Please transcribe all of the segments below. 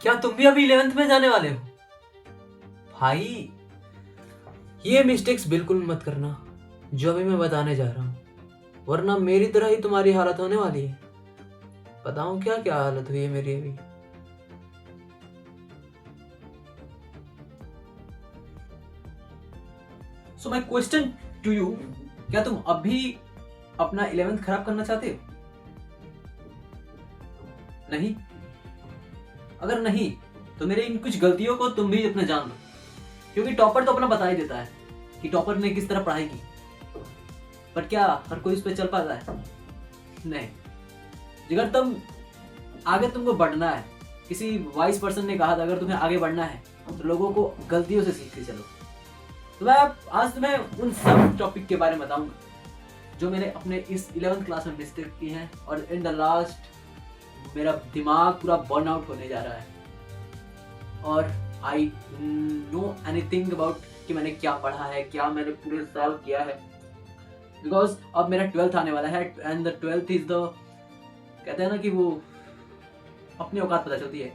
क्या तुम भी अभी 11th में जाने वाले हो? भाई ये मिस्टेक्स बिल्कुल मत करना जो अभी मैं बताने जा रहा हूँ, वरना मेरी तरह ही तुम्हारी हालत होने वाली है। बताऊं क्या क्या हालत हुई है मेरी अभी। So my question to you, क्या तुम अभी अपना 11th खराब करना चाहते हो? नहीं? अगर नहीं तो मेरे इन कुछ गलतियों को तुम भी अपने जान लो, क्योंकि टॉपर तो अपना बता ही देता है कि टॉपर ने किस तरह पढ़ाई की, पर क्या हर कोई उस पर चल पाता है? नहीं। अगर तुम आगे तुमको बढ़ना है, किसी वाइस पर्सन ने कहा था अगर तुम्हें आगे बढ़ना है तो लोगों को गलतियों से सीख के चलो। तो मैं आज तुम्हें उन सब टॉपिक के बारे में बताऊंगा जो मैंने अपने इस 11th क्लास में मिस्टेक की है, और इन द लास्ट मेरा दिमाग पूरा बर्न आउट होने जा रहा है और आई नो एनीथिंग अबाउट कि मैंने क्या पढ़ा है, क्या मैंने पूरे साल किया है। बिकॉज अब मेरा 12th आने वाला है and the 12th is the, कहते हैं ना कि वो अपनी औकात पता चलती है।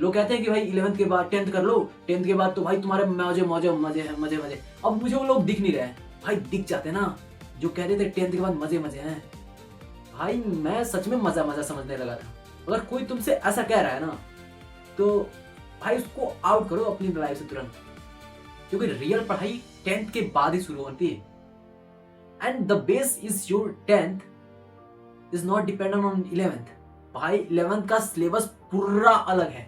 लोग कहते हैं कि भाई 11th के बाद 10th कर लो, 10th के बाद तो भाई तुम्हारे मजे मजे मजे हैं, मजे मजे। अब मुझे वो लोग दिख नहीं रहे हैं भाई, दिख जाते ना जो कहते थे 10th के बाद मजे मजे हैं। भाई मैं सच में मजा मजा समझने लगा था। अगर कोई तुमसे ऐसा कह रहा है ना तो भाई उसको आउट करो अपनी लाइफ से तुरंत, क्योंकि रियल पढ़ाई 10th के बाद ही शुरू होती है। And the base is your 10th is not dependent on 11th। भाई 11th का सिलेबस पूरा अलग है।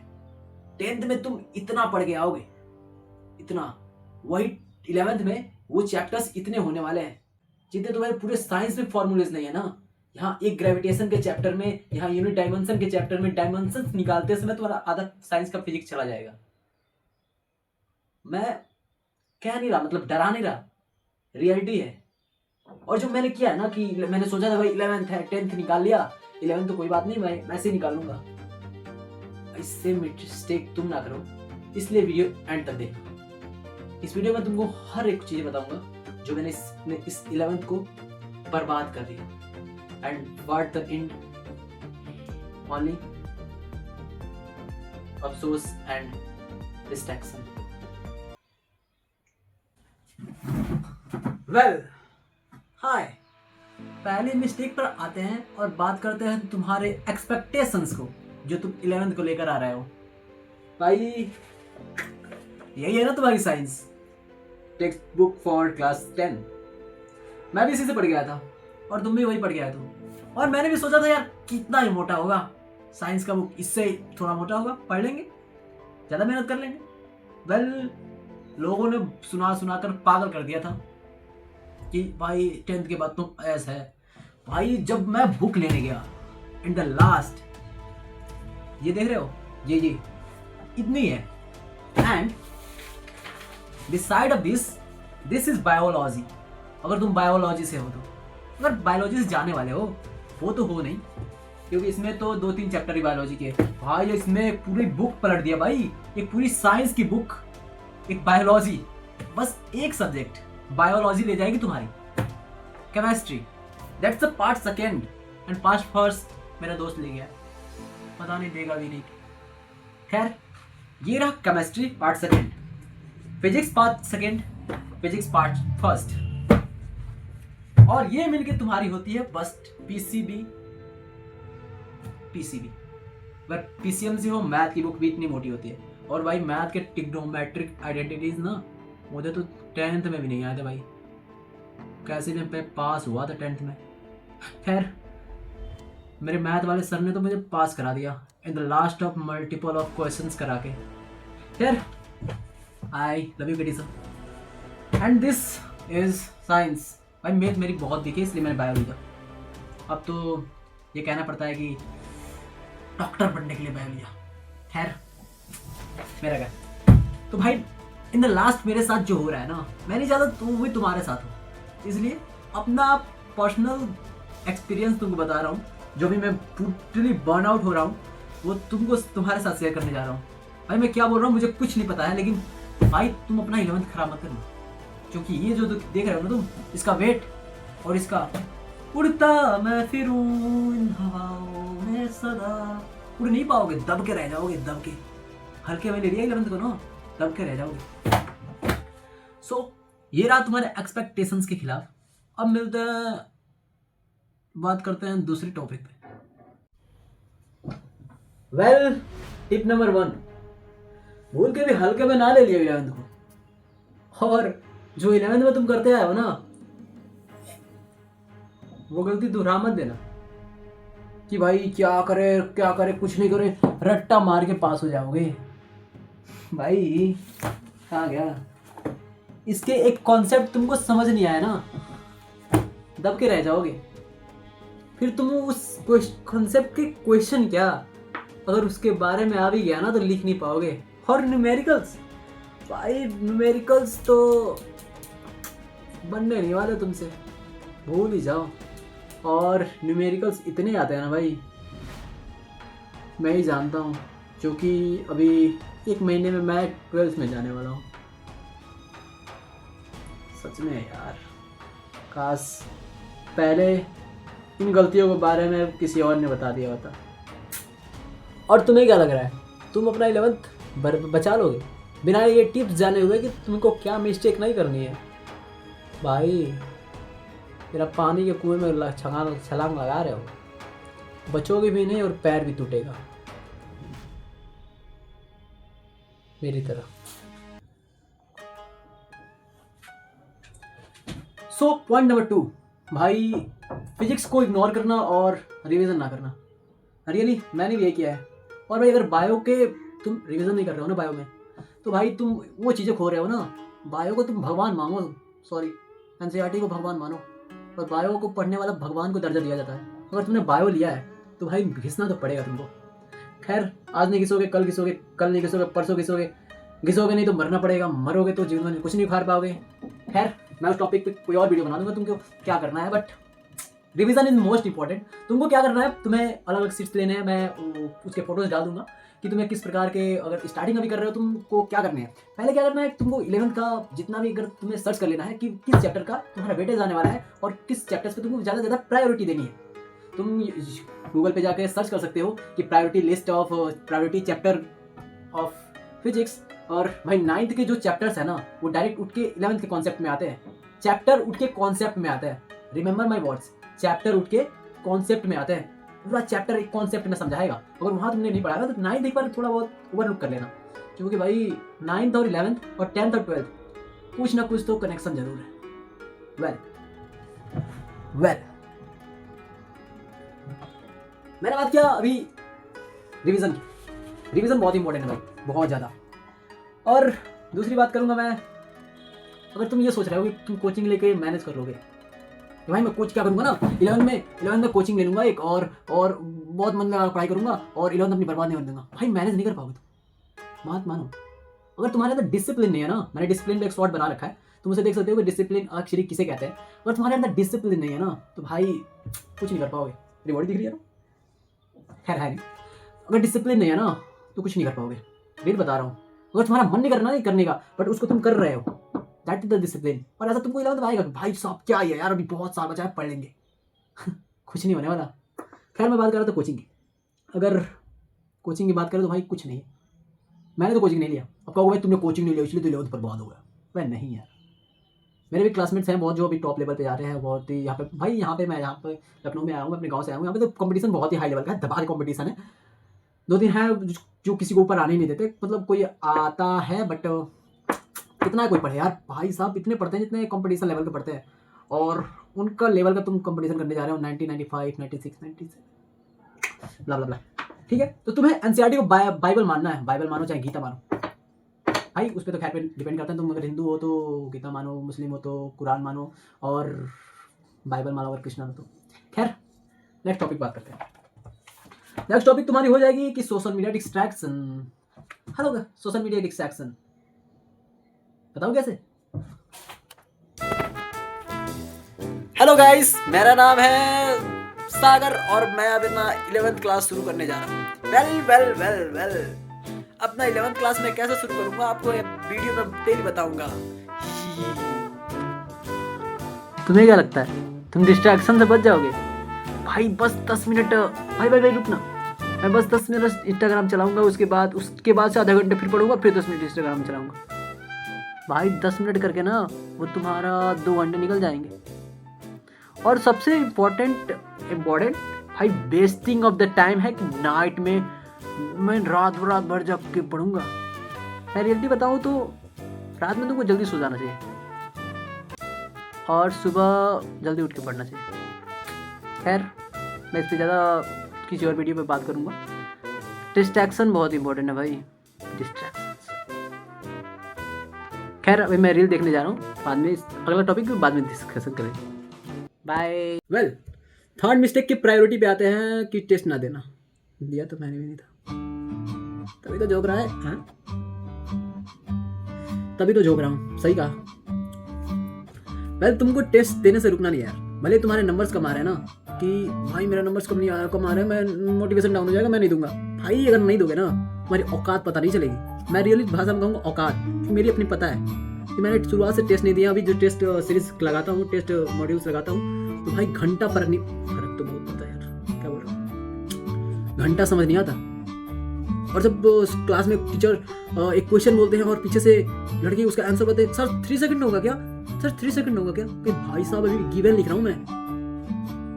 10th में तुम इतना पढ़ के आओगे, इतना, वही 11th में वो चैप्टर्स इतने होने वाले हैं जितने तुम्हारे पूरे साइंस में फॉर्मूलेज नहीं है ना। यहाँ एक ग्रेविटेशन के चैप्टर में, यहाँ यूनिट डायमेंशन के चैप्टर में डायमेंशन निकालते समय तुम्हारा आधा साइंस का फिजिक्स चला जाएगा। मैं कह नहीं रहा, मतलब डरा नहीं रहा, रियलिटी है। और जो मैंने किया है ना कि मैंने सोचा था भाई 11th है, 10th निकाल लिया, 11th तो कोई बात नहीं, मैं ऐसे निकालूंगा। इससे मिस्टेक तुम ना करो, इसलिए वीडियो एंड तक देखना। इस वीडियो में तुमको हर एक चीज बताऊंगा जो मैंने इस 11th को बर्बाद कर दिया। And what the end, only अफसोस एंड डिस्ट्रैक्शन। वेल हाय, पहली मिस्टेक पर आते हैं और बात करते हैं तुम्हारे एक्सपेक्टेशंस को जो तुम 11th को लेकर आ रहे हो। भाई यही है ना तुम्हारी science text book for class 10। मैं भी इसी से पढ़ गया था और तुम भी वही पढ़ के आए थे, और मैंने भी सोचा था यार कितना ही मोटा होगा साइंस का बुक, इससे थोड़ा मोटा होगा, पढ़ लेंगे, ज़्यादा मेहनत कर लेंगे। वेल लोगों ने सुना सुना कर पागल कर दिया था कि भाई 10th के बाद तुम ऐसा है। भाई जब मैं बुक लेने गया इन द लास्ट, ये देख रहे हो, ये इतनी है, and beside of this is biology. अगर तुम बायोलॉजी से हो तो, अगर बायोलॉजी से जाने वाले हो, वो तो हो नहीं क्योंकि इसमें तो 2-3 चैप्टर ही बायोलॉजी के। भाई इसमें पूरी बुक पलट दिया भाई, एक पूरी साइंस की बुक, एक बायोलॉजी, बस एक सब्जेक्ट बायोलॉजी ले जाएगी तुम्हारी, chemistry, that's the part second, and part first मेरा दोस्त ले गया, पता नहीं देगा भी नहीं। खैर ये रहा chemistry part second, physics part second, physics part first, और ये मिलके तुम्हारी होती है बस पीसीबी। बट पीसीएम से हो, मैथ की बुक भी इतनी मोटी होती है, और भाई मैथ के ट्रिग्नोमेट्रिक आइडेंटिटीज ना मुझे तो 10th में भी नहीं आए थे भाई, कैसे मैं पास हुआ था 10th में। खैर मेरे मैथ वाले सर ने तो मुझे पास करा दिया in the last of multiple of questions करा के। खैर आई लव यू बेटी sir, and this is science. भाई मैथ मेरी बहुत दिखी इसलिए मैंने बायो लिया। अब तो ये कहना पड़ता है कि डॉक्टर बनने के लिए बायो लिया। खैर मेरा क्या, तो भाई इन द लास्ट मेरे साथ जो हो रहा है ना, मैं नहीं चाहता तुम भी तुम्हारे साथ हो, इसलिए अपना पर्सनल एक्सपीरियंस तुमको बता रहा हूँ। जो भी मैं टोटली बर्न आउट हो रहा हूँ वो तुमको तुम्हारे साथ शेयर करने जा रहा हूँ। भाई मैं क्या बोल रहा हूँ मुझे कुछ नहीं पता है, लेकिन भाई तुम अपना 11th खराब मत करना, क्योंकि ये जो देख रहे हो ना तुम, इसका वेट और इसका उड़ता मैं फिरूं इन हवाओं में सदा, उड़ नहीं पाओगे, दब के रह जाओगे, दब के। हल्के में ले लिया 11th को ना, दब के रह जाओगे। सो ये रहा तुम्हारे एक्सपेक्टेशंस के खिलाफ। अब मिलते हैं, बात करते हैं दूसरी टॉपिक पे। वेल, टिप नंबर 1, भूल के भी हल्के में ना ले लिया 11th को। और जो 11th में तुम करते आए हो ना, वो गलती दोहरा मत देना कि भाई क्या करे कुछ नहीं करे, रट्टा मार के पास हो जाओगे। भाई कहाँ गया, इसके एक कॉन्सेप्ट तुमको समझ नहीं आया ना, दब के रह जाओगे। फिर तुम उस कॉन्सेप्ट के क्वेश्चन क्या, अगर उसके बारे में आ भी गया ना तो लिख नहीं पाओगे। और न्यूमेरिकल्स, भाई न्यूमेरिकल्स तो बनने नहीं वाले तुमसे, भूल ही जाओ। और न्यूमेरिकल्स इतने आते हैं ना भाई, मैं ही जानता हूँ, क्योंकि अभी 1 महीने में मैं 12th में जाने वाला हूँ। सच में यार, काश पहले इन गलतियों के बारे में किसी और ने बता दिया होता। और तुम्हें क्या लग रहा है, तुम अपना 11th बचा लोगे बिना ये टिप्स जाने हुए कि तुमको क्या मिस्टेक नहीं करनी है? भाई मेरा पानी के कुएं में छलांग लगा रहे हो, बचोगे भी नहीं और पैर भी टूटेगा मेरी तरह। सो पॉइंट नंबर 2, भाई फिजिक्स को इग्नोर करना और रिवीजन ना करना। रियली मैंने भी ये किया है। और भाई अगर बायो के तुम रिवीजन नहीं कर रहे हो ना बायो में, तो भाई तुम वो चीज़ें खो रहे हो ना। बायो को तुम भगवान मानो, सॉरी एनसीईआरटी को भगवान मानो, और बायो को पढ़ने वाला भगवान को दर्जा दिया जाता है। अगर तुमने बायो लिया है तो भाई घिसना तो पड़ेगा तुमको। खैर आज नहीं घिसोगे कल घिसोगे, कल नहीं घिसोगे परसों घिसोगे नहीं तो मरना पड़ेगा, मरोगे तो जीवन में कुछ नहीं उखाड़ पाओगे। खैर मैं उस टॉपिक पे कोई और वीडियो बना दूंगा तुमको क्या करना है, but revision is most important. तुमको क्या करना है, तुम्हें अलग अलग सीट्स लेने हैं, मैं उसके फोटोज डाल दूंगा कि तुम्हें किस प्रकार के, अगर स्टार्टिंग अभी कर रहे हो तुमको क्या करने हैं। पहले क्या करना है, तुमको 11th का जितना भी अगर तुम्हें सर्च कर लेना है कि किस चैप्टर का तुम्हारा वेटेज आने वाला है और किस चैप्टर्स पे तुमको ज़्यादा से ज़्यादा प्रायोरिटी देनी है। तुम गूगल पे जाकर सर्च कर सकते हो कि प्रायोरिटी चैप्टर ऑफ फिजिक्स। और भाई 9th के जो चैप्टर्स है ना, वो डायरेक्ट उठ के 11th के कॉन्सेप्ट में आते हैं। चैप्टर उठ के कॉन्सेप्ट में आता है, रिमेंबर माई वर्ड्स, चैप्टर उठ के कॉन्सेप्ट में आता है। पूरा चैप्टर एक कॉन्सेप्ट में समझाएगा। अगर वहाँ तुमने नहीं पढ़ा ना तो 9th एक बार थोड़ा बहुत ओवरलुक कर लेना, क्योंकि भाई 9th और 11th और 10th और 12th कुछ ना कुछ तो कनेक्शन जरूर है। वेल मैंने बात किया अभी रिवीजन की। रिवीजन बहुत इंपॉर्टेंट है भाई, बहुत ज़्यादा। और दूसरी बात करूँगा मैं, अगर तुम ये सोच रहे हो कि तुम कोचिंग लेके मैनेज कर लोगे, तो भाई मैं कोच क्या करूँगा ना, 11th में कोचिंग ले लूँगा एक, और बहुत मन लगा पढ़ाई करूँगा और 11th अपनी बर्बाद नहीं होने दूंगा। भाई मैनेज नहीं कर पाओगे तुम, बात मानो। अगर तुम्हारे अंदर डिसिप्लिन नहीं है ना, मैंने डिसिप्लिन पे एक शॉर्ट बना रखा है, तुम उसे देख सकते हो कि डिसिप्लिन एक्चुअली किसे कहते हैं। अगर तुम्हारे अंदर डिसिप्लिन नहीं है ना तो भाई कुछ नहीं कर पाओगे। रिवॉर्ड दिख रही है ना, खैर है नहीं। अगर डिसिप्लिन नहीं है ना तो कुछ नहीं कर पाओगे, रेट बता रहा हूँ। अगर तुम्हारा मन नहीं करना नहीं करने का, बट उसको तुम कर रहे हो, दैट इज द डिसिप्लिन। और ऐसा तुमको 11th आएगा कि भाई साहब क्या है यार, अभी बहुत साल बचा है, पढ़ लेंगे कुछ नहीं होने वाला। खैर मैं बात कर रहा था कोचिंग की। अगर कोचिंग की बात करें तो भाई कुछ नहीं है, मैंने तो कोचिंग नहीं लिया। अब कहोगे भाई तुमने कोचिंग नहीं लिया इसलिए तो 11th बर्बाद हो गया। वह नहीं यार, मेरे भी क्लासमेट्स हैं बहुत जो अभी टॉप लेवल पे जा रहे हैं, बहुत ही यहाँ पे भाई, यहाँ पे मैं यहाँ पे लखनऊ में आया हूँ, अपने गाँव से आया हूँ। यहाँ पे तो कंपटीशन बहुत ही हाई लेवल का है, धमाल कंपटीशन है। 2-3 है जो किसी को ऊपर आने ही नहीं देते, मतलब कोई आता है बट कितना कोई पढ़े यार, भाई साहब इतने पढ़ते हैं जितने कंपटीशन लेवल पे पढ़ते हैं, और उनका लेवल का तुम कंपटीशन करने जा रहे हो 90, 95, 96, 97 ब्ला ब्ला ब्ला। ठीक है, तो तुम्हें एनसीईआरटी को बाइबल मानना है, बाइबल मानो चाहे गीता मानो भाई, उस पर तो खैर पे डिपेंड करता है। तुम अगर हिंदू हो तो गीता मानो, मुस्लिम हो तो कुरान मानो, और बाइबल मानो अगर कृष्ण हो तो। खैर नेक्स्ट टॉपिक बात करते हैं। नेक्स्ट टॉपिक तुम्हारी हो जाएगी कि social media distraction. Hello social media distraction, बताओ कैसे। हेलो गाइस, मेरा नाम है सागर और मैं अब अपना 11th क्लास शुरू करने जा रहा हूँ। वेल अपना 11th क्लास में कैसे शुरू करूंगा आपको ये वीडियो में डेली बताऊंगा। तुम्हें क्या लगता है तुम डिस्ट्रैक्शन से बच जाओगे? भाई बस 10 मिनट, भाई रुकना, मैं बस 10 मिनट इंस्टाग्राम चलाऊंगा, उसके बाद से आधा घंटे फिर पढ़ूंगा, फिर 10 मिनट इंस्टाग्राम चलाऊंगा। भाई 10 मिनट करके ना वो तुम्हारा 2 घंटे निकल जाएंगे। और सबसे इम्पोर्टेंट भाई वेस्टिंग ऑफ द टाइम है कि नाइट में मैं रात भर जग के पढ़ूंगा। मैं रियलिटी बताऊँ तो रात में तुमको जल्दी सो जाना चाहिए और सुबह जल्दी उठ के पढ़ना चाहिए। खैर मैं इस पर ज़्यादा किसी और वीडियो पे बात करूँगा। डिस्ट्रैक्शन बहुत इंपॉर्टेंट है भाई, डिस्ट्रैक्शन। खैर अभी मैं रील देखने जा रहा हूँ, बाद में अगला टॉपिक बाद में डिस्कशन करेंगे। बाय। वेल, थर्ड मिस्टेक की प्रायोरिटी पे आते हैं कि टेस्ट ना देना। दिया तो मैंने भी नहीं था, तभी तो झोंक रहा है। हाँ तभी तो झोंक रहा हूँ, सही कहा। वेल, तुमको टेस्ट देने से रुकना नहीं यार। भले तुम्हारे नंबर्स कम आ रहे हैं ना कि भाई मेरा नंबर्स कम आ रहे हैं, मैं मोटिवेशन डाउन हो जाएगा, मैं नहीं दूंगा। भाई अगर नहीं दोगे ना तुम्हारी औकात पता नहीं चलेगी। मैं रियली भाषा में कहूँगा औकात, कि मेरी अपनी पता है कि मैंने शुरुआत से टेस्ट नहीं दिया। अभी जो टेस्ट सीरीज लगाता हूँ, टेस्ट मॉड्यूल्स लगाता हूँ, तो भाई घंटा फर्क तो बहुत पड़ता है यार। क्या बोल रहा हूँ, घंटा समझ नहीं आता। और जब क्लास में टीचर एक क्वेश्चन बोलते हैं और पीछे से लड़की उसका आंसर बताते हैं, सर 3 सेकंड होगा क्या, सर 3 सेकंड होगा क्या? कि भाई साहब अभी गिवन लिख रहा हूँ मैं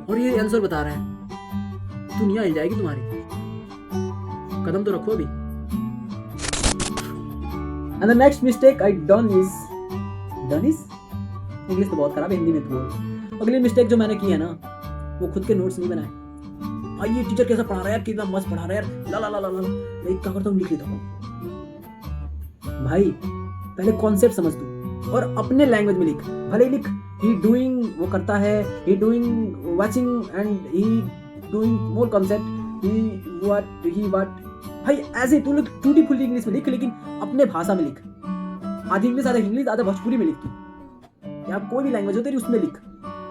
और ये आंसर बता रहे हैं। दुनिया हिल जाएगी तुम्हारी, कदम तो रखो अभी। And the next mistake I done is English तो बहुत खराब है, हिंदी में तो। अगली मिस्टेक जो मैंने की है ना, वो खुद के नोट्स नहीं बनाए। भाई ये टीचर कैसा पढ़ा रहा है यार, कितना मस्त पढ़ा रहा है यार, ला ला ला ला ला। मैं क्या करता हूँ, लिख लेता हूँ। भाई पहले कॉन्सेप्ट समझ तू और अपने लैंग्वेज में लिख। भले लिख ही डूइंग, वो करता है, he doing watching and he doing more concept, he what. भाई ऐसे तू लोग टूटी फूटी इंग्लिश में लिख, लेकिन अपने भाषा में लिख। आधी इंग्लिश आधा भोजपुरी में लिख तू, या कोई भी लैंग्वेज हो तेरी उसमें लिख।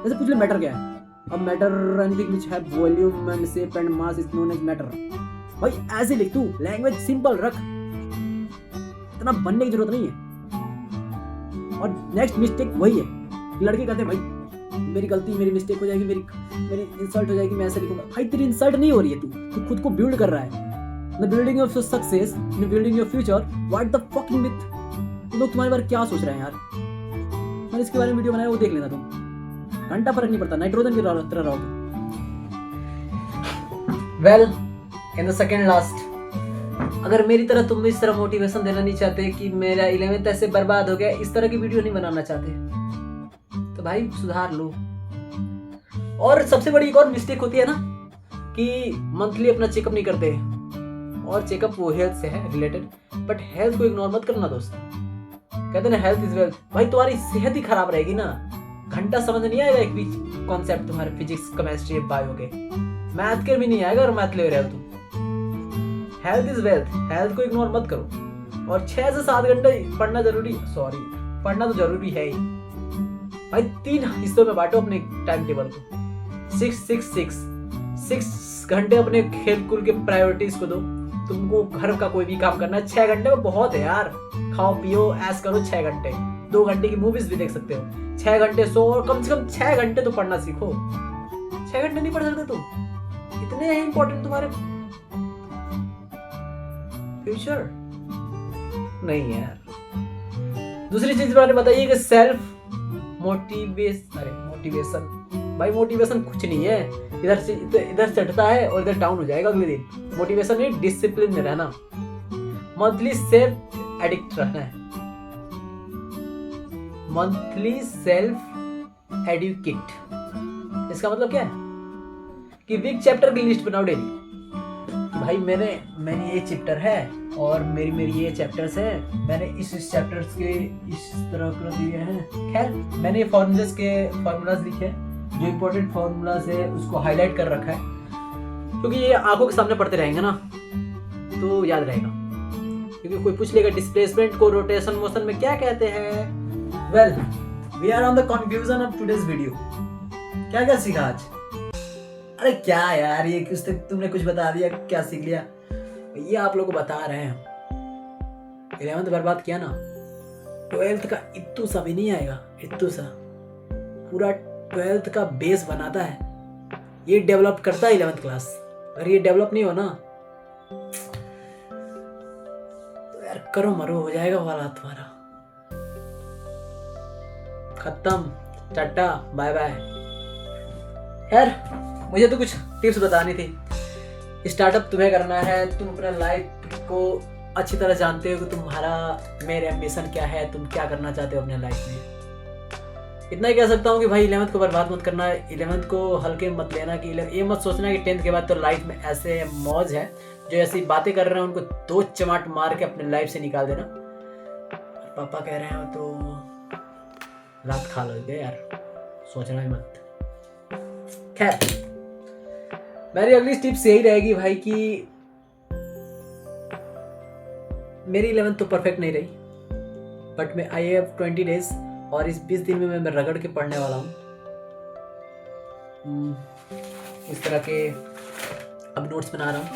जैसे पूछ ले मैटर क्या है, अब matter anything which have volume and shape and mass is known as matter. भाई ऐसे लिख तू, लैंग्वेज सिंपल रख, इतना बनने की जरूरत नहीं है। और नेक्स्ट मिस्टेक वही है, लड़के कहते हैं भाई मेरी गलती, मेरी मिस्टेक हो जाएगी, मेरी इंसल्ट हो जाएगी, मैं ऐसे लिखूंगा। भाई तेरी इंसल्ट नहीं हो रही है, तू खुद को बिल्ड कर रहा है। The building of your success, in building your future, what the fucking myth? लोग तुम्हारे बारे में क्या सोच रहे हैं यार? मैंने इसके बारे में वीडियो बनाया, वो देख लेना तुम। घंटा फर्क नहीं पड़ता, नाइट्रोजन की तरह रहो तुम। Well, in the second last, अगर मेरी तरह तुम इस तरह मोटिवेशन देना नहीं चाहते कि मेरा 11th ऐसे बर्बाद हो गया, इस तरह की वीडियो नहीं बनाना चाहते, तो भाई सुधार लो। और सबसे बड़ी एक और मिस्टेक होती है ना कि मंथली अपना चेकअप नहीं करते। और चेकअप वो हेल्थ से है रिलेटेड, बट हेल्थ को इग्नोर मत करना दोस्त। कहते ना हेल्थ इज वेल्थ। भाई तुम्हारी सेहत ही खराब रहेगी ना, घंटा समझ नहीं आएगा एक भी कॉन्सेप्ट तुम्हारे, फिजिक्स केमिस्ट्री बायो के, मैथ के भी नहीं आएगा। और मैथ ले रहे हो तुम। हेल्थ इज वेल्थ, हेल्थ को इग्नोर मत करो। और 6 से 7 घंटे पढ़ना पढ़ना तो जरूरी है ही। भाई 3 हिस्सों में बांटो अपने टाइम टेबल को। 6 घंटे अपने खेल कूद के प्रायोरिटीज को दो। तुमको घर का कोई भी काम करना है, 6 घंटे में बहुत है यार। खाओ पियो ऐश करो 6 घंटे, 2 घंटे की मूवीज भी देख सकते हो। 6 घंटे सो और कम से कम 6 घंटे तो पढ़ना सीखो। 6 घंटे नहीं पढ़ सकते तुम, इतने हैं इंपॉर्टेंट तुम्हारे फ्यूचर नहीं है यार। दूसरी चीज मैंने बताइए कि सेल्फ मोटिवेशन। भाई मोटिवेशन कुछ नहीं है, इधर चढ़ता है और इधर डाउन हो जाएगा अगले दिन। मोटिवेशन नहीं, डिसिप्लिन में रहना, मंथली सेल्फ एडिक्ट रहना है, मंथली सेल्फ एडुकेट। इसका मतलब क्या है कि वीक चैप्टर की लिस्ट बनाओ डेली। भाई मैंने ये चैप्टर है और मेरी ये चैप्टर्स है, मैंने इस चैप्टर्स के इस तरह कर दिए हैं। खैर मैंने फॉर्मूलाज लिखे हैं, जो इंपॉर्टेंट फॉर्मूलाज है उसको हाईलाइट कर रखा है, क्योंकि ये आंखों के सामने पढ़ते रहेंगे ना तो याद रहेगा। क्योंकि कोई पूछ लेगा डिस्प्लेसमेंट को रोटेशन मोशन में क्या कहते हैं। Well, we are on the conclusion of today's video. क्या क्या सीखा आज? अरे क्या यार, ये कुछ तक तुमने कुछ बता दिया, क्या सीख लिया? ये आप लोगों को बता रहे हैं। 11th बर्बाद किया ना, 12th का इत्तू सा भी नहीं आएगा, इत्तू सा पूरा 12th का बेस बनाता है। ये डेवलप करता है 11th क्लास। अगर ये डेवलप नहीं हो ना तो यार करो मरो, हो जाएगा वाला तुम्हारा, खत्म, टाटा बाय बाय। यार मुझे तो कुछ टिप्स बतानी थी। स्टार्टअप तुम्हें करना है, तुम अपना लाइफ को अच्छी तरह जानते हो कि तुम्हारा मेरे एम्बिशन क्या है, तुम क्या करना चाहते हो अपने लाइफ में। इतना ही कह सकता हूँ कि भाई 11th को बर्बाद मत करना, 11th को हल्के मत लेना, कि ये मत सोचना कि 10th के बाद तो लाइफ में ऐसे मौज है, जो ऐसी बातें कर रहे हैं उनको 2 चमाट मार के अपने लाइफ से निकाल देना। पापा कह रहे हैं तो लात खा लोगे यार, सोचना ही मत। खैर मेरी अगली टिप्स यही रहेगी भाई कि मेरी 11th तो परफेक्ट नहीं रही, बट मैं आई हैव 20 डेज और इस 20 दिन में मैं रगड़ के पढ़ने वाला हूँ। इस तरह के अब नोट्स बना रहा हूँ,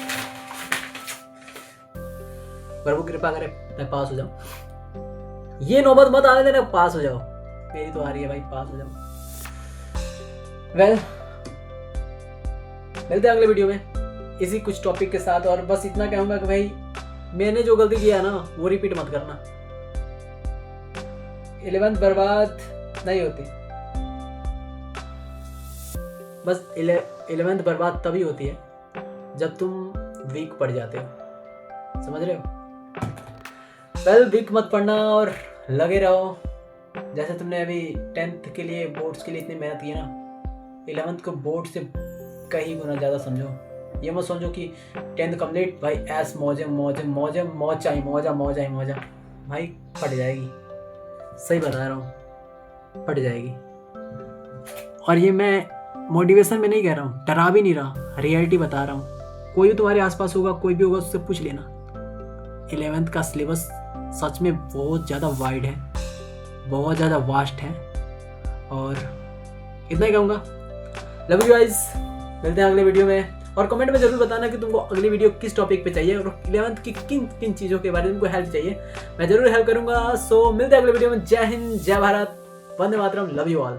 प्रभु कृपा करे मैं पास हो जाऊँ। ये नौबत मत आने देना पास हो जाओ, मेरी तो आ रही है भाई, पास हो जाओ। वेल मिलते हैं अगले वीडियो में इसी कुछ टॉपिक के साथ, और बस इतना कहूँगा कि भाई मैंने जो गलती किया ना वो रिपीट मत करना। 11th बर्बाद नहीं होती, बस 11th बर्बाद तभी होती है जब तुम वीक पड़ जाते हो, समझ रहे हो। वेल वीक मत पड़ना और लगे रहो, जैसे तुमने अभी 10th के लिए बोर्ड्स के लिए इतनी मेहनत की ना, 11th को बोर्ड से कहीं गुना ज़्यादा समझो। ये मत समझो कि 10th कंप्लीट भाई ऐस मौज चाहिए, मौजा भाई फट जाएगी, सही बता रहा हूँ, फट जाएगी। और ये मैं मोटिवेशन में नहीं कह रहा हूँ, डरा भी नहीं रहा, रियलिटी बता रहा हूँ। कोई भी तुम्हारे आसपास होगा, कोई भी होगा, उससे पूछ लेना। 11th का सिलेबस सच में बहुत ज़्यादा वाइड है, बहुत ज़्यादा वास्ट है, और इतना ही कहूँगा। लव यू गाइस, मिलते हैं अगले वीडियो में, और कमेंट में जरूर बताना कि तुमको अगली वीडियो किस टॉपिक पे चाहिए और 11th की किन किन चीज़ों के बारे में तुमको हेल्प चाहिए, मैं जरूर हेल्प करूंगा। सो मिलते हैं अगले वीडियो में। जय हिंद, जय Bharat, Vande Mataram, love you all.